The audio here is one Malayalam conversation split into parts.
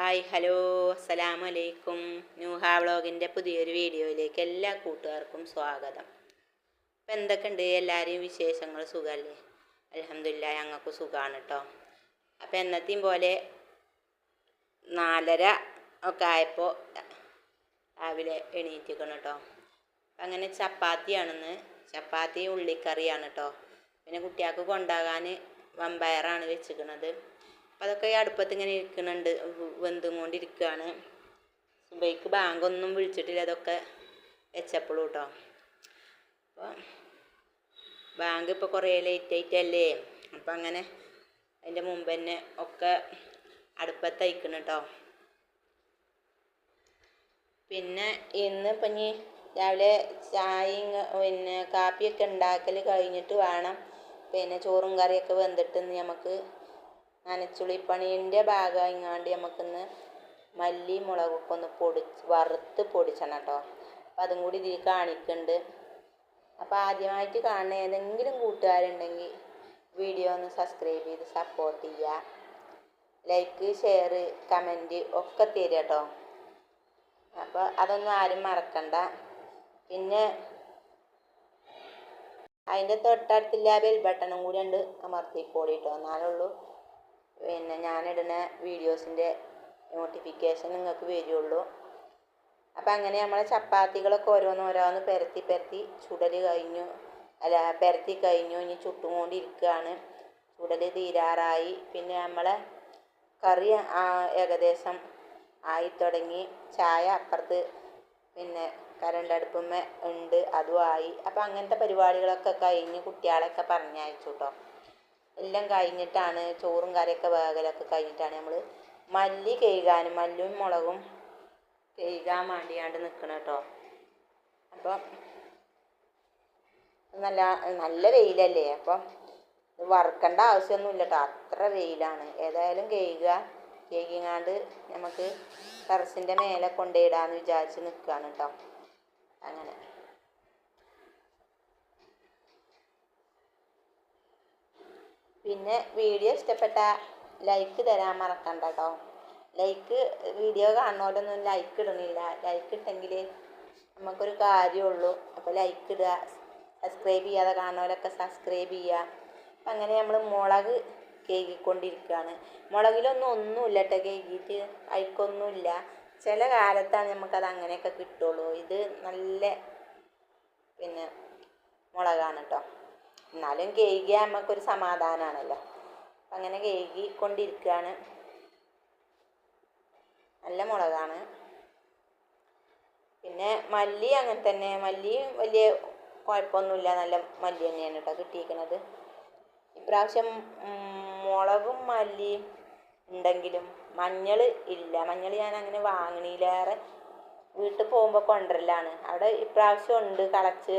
ഹായ് ഹലോ അസ്സലാമു അലൈക്കും. ന്യൂഹ വ്ളോഗിൻ്റെ പുതിയൊരു വീഡിയോയിലേക്ക് എല്ലാ കൂട്ടുകാർക്കും സ്വാഗതം. അപ്പം എന്തൊക്കെയുണ്ട് എല്ലാവരെയും വിശേഷങ്ങൾ? സുഖമല്ലേ? അൽഹംദുലില്ലാ ഞങ്ങൾക്ക് സുഖമാണ് കേട്ടോ. അപ്പം എന്നത്തെയും പോലെ 4:30 ഒക്കെ ആയപ്പോൾ രാവിലെ എണീറ്റിക്കണം കേട്ടോ. അങ്ങനെ ചപ്പാത്തി ഉള്ളിക്കറിയാണ് കേട്ടോ. പിന്നെ കുട്ടികൾക്ക് കൊണ്ടാകാൻ വമ്പയറാണ് വെച്ചിരിക്കുന്നത്. അപ്പം അതൊക്കെ ഈ അടുപ്പത്ത് ഇങ്ങനെ ഇരിക്കുന്നുണ്ട്, വെന്തും കൊണ്ടിരിക്കുകയാണ്. സുബൈക്ക് ബാങ്കൊന്നും വിളിച്ചിട്ടില്ല, അതൊക്കെ വെച്ചപ്പോഴും കേട്ടോ. അപ്പോൾ ബാങ്ക് ഇപ്പോൾ കുറേ ലേറ്റായിട്ടല്ലേ, അപ്പം അങ്ങനെ അതിൻ്റെ മുമ്പ് തന്നെ ഒക്കെ അടുപ്പത്ത് അയക്കണം കേട്ടോ. പിന്നെ ഇന്ന് ഇപ്പം ഇനി രാവിലെ ചായയും പിന്നെ കാപ്പിയൊക്കെ ഉണ്ടാക്കൽ കഴിഞ്ഞിട്ട് വേണം പിന്നെ ചോറും കറിയൊക്കെ വെന്തിട്ട് നമുക്ക് നനച്ചുള്ളിപ്പണീൻ്റെ ഭാഗമായിങ്ങാണ്ട് നമുക്കിന്ന് മല്ലി മുളകൊക്കെ ഒന്ന് വറുത്ത് പൊടിച്ചണം കേട്ടോ. അപ്പം അതും കൂടി ഇതിൽ കാണിക്കുന്നുണ്ട്. അപ്പോൾ ആദ്യമായിട്ട് കാണുന്ന ഏതെങ്കിലും കൂട്ടുകാരുണ്ടെങ്കിൽ വീഡിയോ ഒന്ന് സബ്സ്ക്രൈബ് ചെയ്ത് സപ്പോർട്ട് ചെയ്യുക. ലൈക്ക്, ഷെയർ, കമൻറ്റ് ഒക്കെ തരിക കേട്ടോ. അപ്പോൾ അതൊന്നും ആരും മറക്കണ്ട. പിന്നെ അതിൻ്റെ തൊട്ടടുത്തില്ല ബെൽ ബട്ടണും കൂടി ഉണ്ട്, അമർത്തിക്കോളി കേട്ടോ. എന്നാലുള്ളൂ പിന്നെ ഞാനിടുന്ന വീഡിയോസിൻ്റെ നോട്ടിഫിക്കേഷൻ നിങ്ങൾക്ക് വരുള്ളൂ. അപ്പം അങ്ങനെ നമ്മളെ ചപ്പാത്തികളൊക്കെ ഓരോന്നോരോന്ന് പരത്തി ചുടൽ കഴിഞ്ഞു. പരത്തി കഴിഞ്ഞു, ഇനി ചുട്ടുകൊണ്ടിരിക്കുകയാണ്. ചുടൽ തീരാറായി. പിന്നെ നമ്മളെ കറി ഏകദേശം ആയി തുടങ്ങി. ചായ അപ്പുറത്ത് പിന്നെ കരണ്ടടുപ്പുമ്മേ ഉണ്ട്, അതും ആയി. അപ്പം അങ്ങനത്തെ പരിപാടികളൊക്കെ കഴിഞ്ഞ് കുട്ടികളെയൊക്കെ പറഞ്ഞയച്ചു കേട്ടോ. എല്ലാം കഴിഞ്ഞിട്ടാണ് ചോറും കറിയൊക്കെ വേകലൊക്കെ കഴിഞ്ഞിട്ടാണ് നമ്മൾ മല്ലി കഴുകാനും മല്ലിയും മുളകും കഴുകാൻ വേണ്ടിയാണ്ട് നിൽക്കണം കേട്ടോ. അപ്പം നല്ല വെയിലല്ലേ, അപ്പം വറുക്കേണ്ട ആവശ്യമൊന്നുമില്ല കേട്ടോ, അത്ര വെയിലാണ്. ഏതായാലും കഴുകിങ്ങാണ്ട് നമുക്ക് ടെറസിൻ്റെ മേലെ കൊണ്ടുപോയിടാന്ന് വിചാരിച്ച് നിൽക്കുകയാണ് കേട്ടോ. അങ്ങനെ പിന്നെ വീഡിയോ ഇഷ്ടപ്പെട്ട ലൈക്ക് തരാൻ മറക്കണ്ട കേട്ടോ. വീഡിയോ കാണുന്നവരൊന്നും ലൈക്ക് ഇടണില്ല. ലൈക്ക് ഇട്ടെങ്കിൽ നമുക്കൊരു കാര്യമുള്ളൂ. അപ്പോൾ ലൈക്ക് ഇടുക, സബ്സ്ക്രൈബ് ചെയ്യാതെ കാണുന്നവരൊക്കെ സബ്സ്ക്രൈബ് ചെയ്യുക. അപ്പം അങ്ങനെ നമ്മൾ മുളക് കേകിക്കൊണ്ടിരിക്കുകയാണ്. മുളകിലൊന്നും ഒന്നുമില്ല കേട്ടോ, കേകിയിട്ട് അയക്കൊന്നുമില്ല. ചില കാലത്താണ് നമുക്കത് അങ്ങനെയൊക്കെ കിട്ടുള്ളൂ. ഇത് നല്ല പിന്നെ മുളകാണ് കേട്ടോ. എന്നാലും കേകിയാൽ നമുക്കൊരു സമാധാനമാണല്ലോ. അങ്ങനെ കേകിക്കൊണ്ടിരിക്കുകയാണ്. നല്ല മുളകാണ്. പിന്നെ മല്ലി അങ്ങനെ തന്നെ, മല്ലിയും വലിയ കുഴപ്പമൊന്നുമില്ല, നല്ല മല്ലി തന്നെയാണ് കേട്ടോ കിട്ടിയിരിക്കുന്നത്. ഇപ്രാവശ്യം മുളകും മല്ലിയും ഉണ്ടെങ്കിലും മഞ്ഞൾ ഇല്ല. മഞ്ഞൾ ഞാൻ അങ്ങനെ വാങ്ങണിയിലേറെ വീട്ടിൽ പോകുമ്പോൾ കൊണ്ടുവരലാണ്. അവിടെ ഇപ്രാവശ്യം ഉണ്ട്, കളച്ച്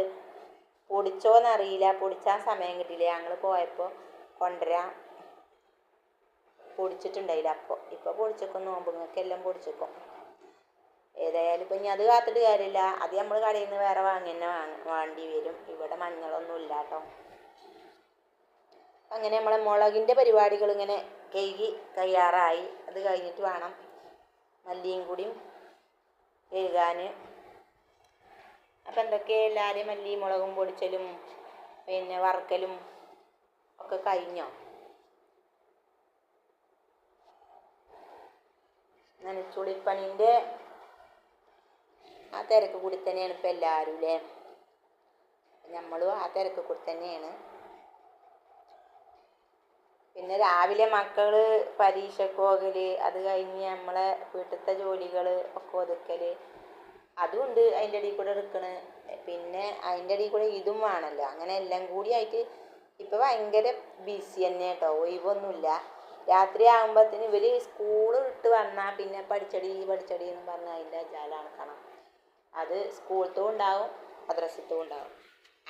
പൊടിച്ചോന്നറിയില്ല, പൊടിച്ചാൻ സമയം കിട്ടിയില്ല. ഞങ്ങൾ പോയപ്പോൾ കൊണ്ടുവരാൻ പൊടിച്ചിട്ടുണ്ടായില്ല. ഇപ്പോൾ പൊടിച്ചേക്കും, നോമ്പുങ്ങൾക്ക് എല്ലാം പൊടിച്ചേക്കും. ഏതായാലും ഇപ്പം ഇനി അത് കാത്തിട്ട് കാര്യമില്ല, അത് നമ്മൾ കടയിൽ നിന്ന് വേറെ വേണ്ടി വരും. ഇവിടെ മഞ്ഞളൊന്നും ഇല്ല കേട്ടോ. അങ്ങനെ നമ്മളെ മുളകിൻ്റെ പരിപാടികൾ ഇങ്ങനെ കഴിയാറായി. അത് കഴിഞ്ഞിട്ട് വേണം മല്ലിയും കൂടിയും കഴുകാൻ. അപ്പം എന്തൊക്കെ എല്ലാവരും മല്ലി മുളകും പൊടിച്ചലും പിന്നെ വറുക്കലും ഒക്കെ കഴിഞ്ഞോ? നനച്ചുള്ളിപ്പണീൻ്റെ ആ തിരക്ക് കൂടി തന്നെയാണ് ഇപ്പം എല്ലാവരും അല്ലേ. നമ്മളും ആ തിരക്ക് കൂടി തന്നെയാണ്. പിന്നെ രാവിലെ മക്കൾ പരീക്ഷയ്ക്ക് പോകൽ, അത് കഴിഞ്ഞ് നമ്മളെ വീട്ടിലത്തെ ജോലികൾ ഒക്കെ ഒതുക്കൽ, അതും ഉണ്ട് അതിൻ്റെ ഇടയിൽ കൂടെ എടുക്കണ്. പിന്നെ അതിൻ്റെ ഇടയിൽ കൂടെ ഇതും വേണമല്ലോ. അങ്ങനെ എല്ലാം കൂടി ആയിട്ട് ഇപ്പോൾ ഭയങ്കര ബിസി തന്നെ കേട്ടോ, ഒഴിവൊന്നുമില്ല. രാത്രി ആകുമ്പോഴത്തേന് ഇവർ സ്കൂൾ വിട്ട് വന്നാൽ പിന്നെ പഠിച്ചടി എന്ന് പറഞ്ഞാൽ അതിൻ്റെ ജാലാണ് കാണാം. അത് സ്കൂളത്തും ഉണ്ടാവും മദ്രസത്തും ഉണ്ടാവും.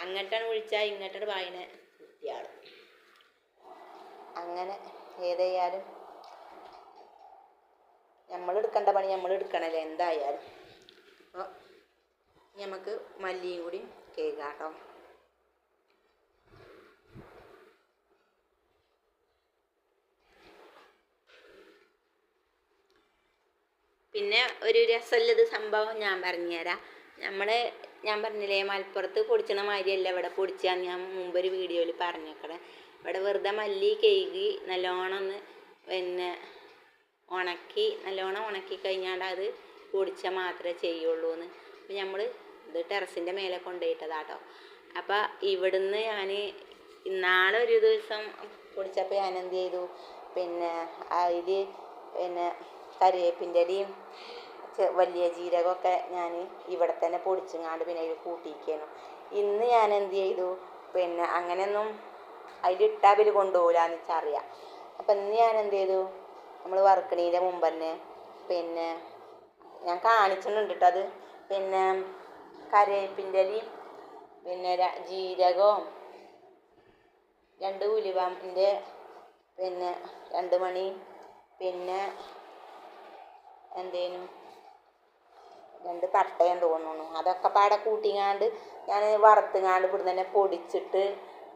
അങ്ങോട്ടാണ് വിളിച്ചാൽ ഇങ്ങോട്ടാണ് വായന കുട്ടിയാൾ. അങ്ങനെ ഏതായാലും നമ്മൾ എടുക്കേണ്ട പണി നമ്മൾ എടുക്കണമല്ലോ എന്തായാലും. അപ്പോൾ നമുക്ക് മല്ലിയും കൂടി കേൾക്കാം കേട്ടോ. പിന്നെ ഒരു രസമുള്ളത് സംഭവം ഞാൻ പറഞ്ഞുതരാം. ഞാൻ പറഞ്ഞില്ലേ മലപ്പുറത്ത് പൊടിച്ചണ മാതിരിയല്ല ഇവിടെ പൊടിച്ചാന്ന് ഞാൻ മുമ്പൊരു വീഡിയോയിൽ പറഞ്ഞേക്കണേ. ഇവിടെ വെറുതെ മല്ലി കഴുകി നല്ലോണം ഒന്ന് പിന്നെ നല്ലോണം ഉണക്കി കഴിഞ്ഞാൽ അത് പൊടിച്ചാൽ മാത്രമേ ചെയ്യുള്ളൂ എന്ന്. അപ്പം നമ്മൾ ഇത് ടെറസിൻ്റെ മേലെ കൊണ്ടുപോയിട്ടതാട്ടോ. അപ്പം ഇവിടുന്ന് ഞാൻ ഇന്നാളെ ഒരു ദിവസം പൊടിച്ചപ്പോൾ ഞാൻ എന്ത് ചെയ്തു, പിന്നെ അതിൽ പിന്നെ കറിവേപ്പിൻ്റെ ഇലയും വലിയ ജീരകമൊക്കെ ഞാൻ ഇവിടെ തന്നെ പൊടിച്ചങ്ങാണ്ട് പിന്നെ അതിൽ കൂട്ടിയിരിക്കുന്നു. ഇന്ന് ഞാൻ എന്ത് ചെയ്തു, പിന്നെ അങ്ങനെയൊന്നും അതിലിട്ടാൽ അവർ കൊണ്ടുപോകില്ലാന്ന് വെച്ചറിയാം. അപ്പം ഇന്ന് ഞാൻ എന്ത് ചെയ്തു, നമ്മൾ വറുക്കണീൻ്റെ മുമ്പ് തന്നെ പിന്നെ ഞാൻ കാണിച്ചിട്ടുണ്ട് കേട്ടോ അത്. പിന്നെ കറിവേപ്പിൻ്റെ ഇലയും പിന്നെ ജീരകവും 2 ഉലുവൻ്റെ പിന്നെ 2 മണി പിന്നെ എന്തേനും 2 പട്ടയും തോന്നുന്നു, അതൊക്കെ പാടെ കൂട്ടിങ്ങാണ്ട് ഞാൻ വറുത്തുങ്ങാണ്ട് ഇവിടെ തന്നെ പൊടിച്ചിട്ട്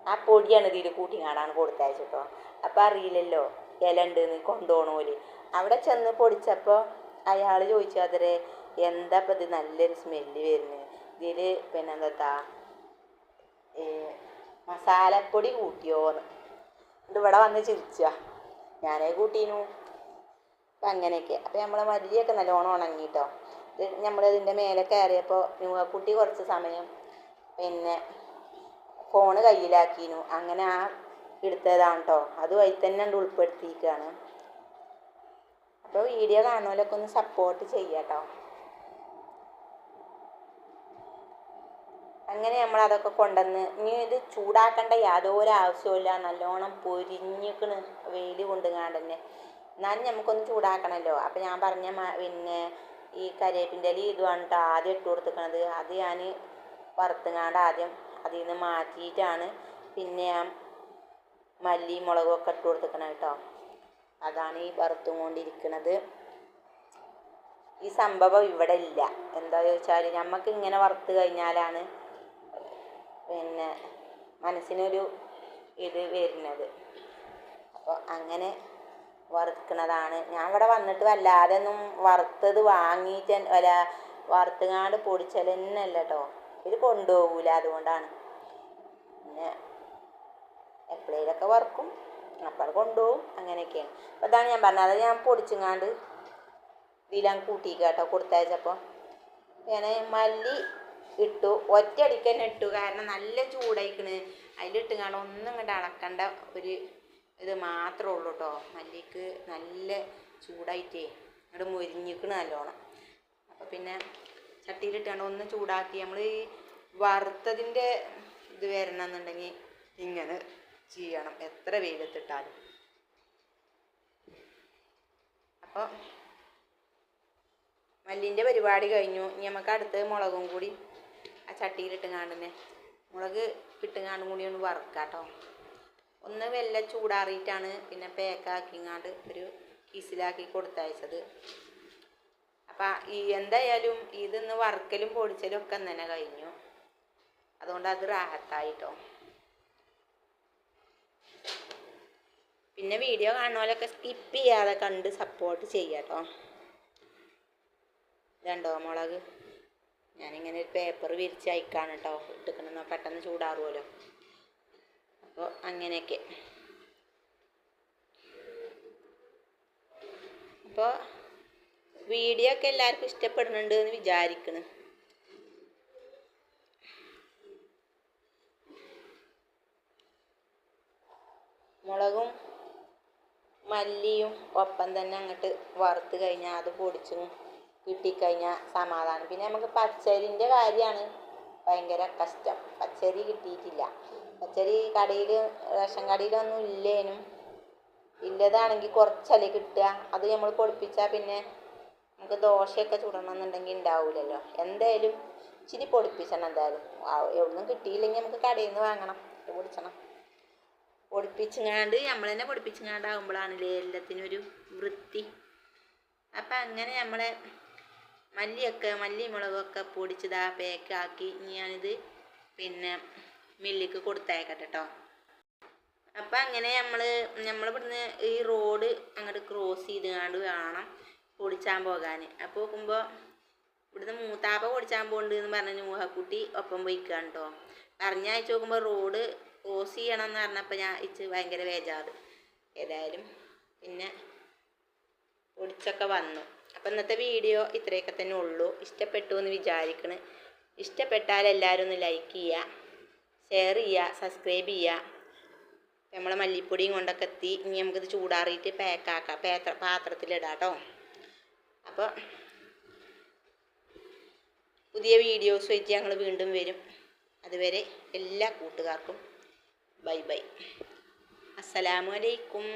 ആ പൊടിയാണ് ഇതിൽ കൂട്ടിങ്ങാണ്ടാണ് കൊടുത്തയച്ചിട്ടോ. അപ്പം അറിയില്ലല്ലോ ഇല ഉണ്ടെന്ന് കൊണ്ടുപോകണോല്. അവിടെ ചെന്ന് പൊടിച്ചപ്പോൾ അയാൾ ചോദിച്ചു അതരെ എന്താ ഇപ്പം ഇത് നല്ലൊരു സ്മെല്ല് വരുന്നത്, ഇതിൽ പിന്നെ എന്താ മസാലപ്പൊടി കൂട്ടിയോന്ന്. ഇത് ഇവിടെ വന്ന് ചിരിച്ചുക, ഞാനേ കൂട്ടീനു. അപ്പം അങ്ങനെയൊക്കെ. അപ്പം നമ്മളെ മല്ലിയൊക്കെ നല്ലോണം ഉണങ്ങിയിട്ടോ. ഇത് നമ്മളിതിൻ്റെ മേലെ കയറിയപ്പോൾ കുട്ടി കുറച്ച് സമയം പിന്നെ ഫോണ് കയ്യിലാക്കീനു. അങ്ങനെ ആ എടുത്തതാണ് കേട്ടോ. അത് വഴി തന്നെ ഉൾപ്പെടുത്തിയിരിക്കുകയാണ്. അപ്പോൾ വീഡിയോ കാണുന്നവരൊക്കെ ഒന്ന് സപ്പോർട്ട് ചെയ്യാം കേട്ടോ. അങ്ങനെ നമ്മളതൊക്കെ കൊണ്ടുവന്ന് ഇനി ഇത് ചൂടാക്കേണ്ട യാതൊരു ആവശ്യമില്ല. നല്ലോണം പൊരിഞ്ഞിക്കണ് വെയിൽ കൊണ്ടുങ്ങാണ്ട് തന്നെ. എന്നാലും നമുക്കൊന്ന് ചൂടാക്കണമല്ലോ. അപ്പം ഞാൻ പറഞ്ഞ പിന്നെ ഈ കരിവേപ്പിൻ്റെ ഇല ഇതുമാണ് കേട്ടോ ആദ്യം ഇട്ട് കൊടുത്തിക്കണത്. അത് ഞാൻ വറുത്തുങ്ങാണ്ട് ആദ്യം അതിൽ നിന്ന് മാറ്റിയിട്ടാണ് പിന്നെ മല്ലി മുളകും ഒക്കെ ഇട്ട് കൊടുത്തിക്കണം കേട്ടോ. അതാണ് ഈ വറുത്തും കൊണ്ടിരിക്കുന്നത്. ഈ സംഭവം ഇവിടെ ഇല്ല. എന്താ ചോദിച്ചാൽ നമുക്ക് ഇങ്ങനെ വറുത്ത് കഴിഞ്ഞാലാണ് പിന്നെ മനസ്സിനൊരു ഇത് വരുന്നത്. അപ്പോൾ അങ്ങനെ വറുക്കണതാണ്. ഞാൻ ഇവിടെ വന്നിട്ട് വല്ലാതെ ഒന്നും വറുത്തത് വാങ്ങിയിട്ട് അല്ല വറുത്തുങ്ങാണ്ട് പൊടിച്ചൽ തന്നെ അല്ല കേട്ടോ. ഇത് കൊണ്ടുപോകില്ല, അതുകൊണ്ടാണ്. പിന്നെ എപ്പോഴേലൊക്കെ വറുക്കും, അപ്പോൾ കൊണ്ടുപോകും, അങ്ങനെയൊക്കെയാണ്. അപ്പോൾ അതാണ് ഞാൻ പറഞ്ഞത്. അത് ഞാൻ പൊടിച്ചുങ്ങാണ്ട് ഇതിലാൻ കൂട്ടിക്കുക കേട്ടോ കൊടുത്തയച്ചപ്പോൾ. ഞാൻ മല്ലി ഇട്ടു, ഒറ്റയടിക്ക് തന്നെ ഇട്ടു. കാരണം നല്ല ചൂടായിക്കണ്. അതിലിട്ടുങ്ങാണ്ട് ഒന്നും ഇങ്ങോട്ട് അളക്കേണ്ട ഒരു ഇത് മാത്രമേ ഉള്ളൂ കേട്ടോ. മല്ലിക്ക് നല്ല ചൂടായിട്ടേ ഇങ്ങോട്ട് മുരിഞ്ഞിക്കണ് നല്ലോണം. അപ്പോൾ പിന്നെ ചട്ടിയിലിട്ടാണ്ട് ഒന്ന് ചൂടാക്കി നമ്മൾ ഈ വറുത്തതിൻ്റെ ഇത് വരണമെന്നുണ്ടെങ്കിൽ ഇങ്ങനെ ചെയ്യണം, എത്ര വെയിലത്തിട്ടാലും. അപ്പോൾ മല്ലിൻ്റെ പരിപാടി കഴിഞ്ഞു. ഇനി നമുക്ക് അടുത്ത് മുളകും കൂടി ആ ചട്ടിയിലിട്ടുങ്ങാണ്ട് തന്നെ മുളക് ഇട്ടുങ്ങാണ്ടും കൂടി ഒന്ന് വറുക്കാം കേട്ടോ. ഒന്ന് വെല്ല ചൂടാറിയിട്ടാണ് പിന്നെ പാക്കാക്കിങ്ങാണ്ട് ഒരു കീസിലാക്കി കൊടുത്തയച്ചത്. അപ്പം എന്തായാലും ഇതൊന്ന് വറുക്കലും പൊടിച്ചലും ഒക്കെ തന്നെ കഴിഞ്ഞു. അതുകൊണ്ട് അത് റാഹത്തായിട്ടോ. പിന്നെ വീഡിയോ കാണുന്നവരൊക്കെ സ്കിപ്പ് ചെയ്യാതെ കണ്ട് സപ്പോർട്ട് ചെയ്യാട്ടോ. ഇതുണ്ടോ മുളക്, ഞാനിങ്ങനെ ഒരു പേപ്പർ വിരിച്ച് അയക്കാണ് കേട്ടോ ഇട്ടിക്കണം, പെട്ടെന്ന് ചൂടാറുമല്ലോ. അപ്പോൾ അങ്ങനെയൊക്കെ. അപ്പോൾ വീഡിയോ ഒക്കെ എല്ലാവർക്കും ഇഷ്ടപ്പെടുന്നുണ്ട് എന്ന് വിചാരിക്കുന്നു. മുളകും മല്ലിയും ഒപ്പം തന്നെ അങ്ങോട്ട് വറുത്ത് കഴിഞ്ഞാൽ അത് പൊടിച്ചും കിട്ടിക്കഴിഞ്ഞാൽ സമാധാനം. പിന്നെ നമുക്ക് പച്ചരിൻ്റെ കാര്യമാണ് ഭയങ്കര കഷ്ടം. പച്ചരി കിട്ടിയിട്ടില്ല. പച്ചരി കടയിൽ റേഷൻ കടയിലൊന്നും ഇല്ലേനും, ഇല്ലതാണെങ്കിൽ കുറച്ചല്ലേ കിട്ടുക. അത് നമ്മൾ പൊടിപ്പിച്ചാൽ പിന്നെ നമുക്ക് ദോശയൊക്കെ ചുടണമെന്നുണ്ടെങ്കിൽ ഉണ്ടാവില്ലല്ലോ. എന്തായാലും ഇച്ചിരി പൊടിപ്പിച്ചണം. എന്തായാലും എവിടുന്നും കിട്ടിയില്ലെങ്കിൽ നമുക്ക് കടയിൽ നിന്ന് വാങ്ങണം, പൊടിച്ചണം. പൊടിപ്പിച്ചങ്ങാണ്ട് നമ്മൾ തന്നെ പൊടിപ്പിച്ചങ്ങാണ്ടാകുമ്പോഴാണല്ലേ എല്ലാത്തിനും ഒരു വൃത്തി. അപ്പം അങ്ങനെ നമ്മളെ മല്ലി മുളകൊക്കെ പൊടിച്ചതാ പാക്കാക്കി ഞാനിത് പിന്നെ മില്ലിക്ക് കൊടുത്തയക്കട്ടെ കേട്ടോ. അപ്പം അങ്ങനെ നമ്മളിവിടുന്ന് ഈ റോഡ് അങ്ങോട്ട് ക്രോസ് ചെയ്തുകൊണ്ട് വേണം പൊടിച്ചാൻ പോകാൻ. അപ്പോൾ നോക്കുമ്പോൾ ഇവിടുന്ന് മൂത്താപ്പ പൊടിച്ചാൻ പോകുന്നുണ്ട് എന്ന് പറഞ്ഞ നൂഹക്കുട്ടി ഒപ്പം പോയിക്കാണ് കേട്ടോ. പറഞ്ഞയച്ച് നോക്കുമ്പോൾ റോഡ് ക്രോസ് ചെയ്യണം എന്ന് പറഞ്ഞപ്പോൾ ഞാൻ ഇച്ച് ഭയങ്കര ബേജാറ്. ഏതായാലും പിന്നെ പൊടിച്ചൊക്കെ വന്നു. അപ്പം ഇന്നത്തെ വീഡിയോ ഇത്രയൊക്കെ തന്നെ ഉള്ളൂ. ഇഷ്ടപ്പെട്ടു എന്ന് വിചാരിക്കണ്. ഇഷ്ടപ്പെട്ടാൽ എല്ലാവരും ഒന്ന് ലൈക്ക് ചെയ്യുക, ഷെയർ ചെയ്യുക, സബ്സ്ക്രൈബ് ചെയ്യുക. നമ്മളെ മല്ലിപ്പൊടിയും കൊണ്ടൊക്കെ എത്തി. ഇനി നമുക്കിത് ചൂടാറിയിട്ട് പാക്കാക്കാം, പാത്രത്തിലിടാം കേട്ടോ. അപ്പോൾ പുതിയ വീഡിയോസ് വെച്ച് ഞങ്ങൾ വീണ്ടും വരും. അതുവരെ എല്ലാ കൂട്ടുകാർക്കും ബൈ ബൈ. അസ്സലാമു അലൈക്കും.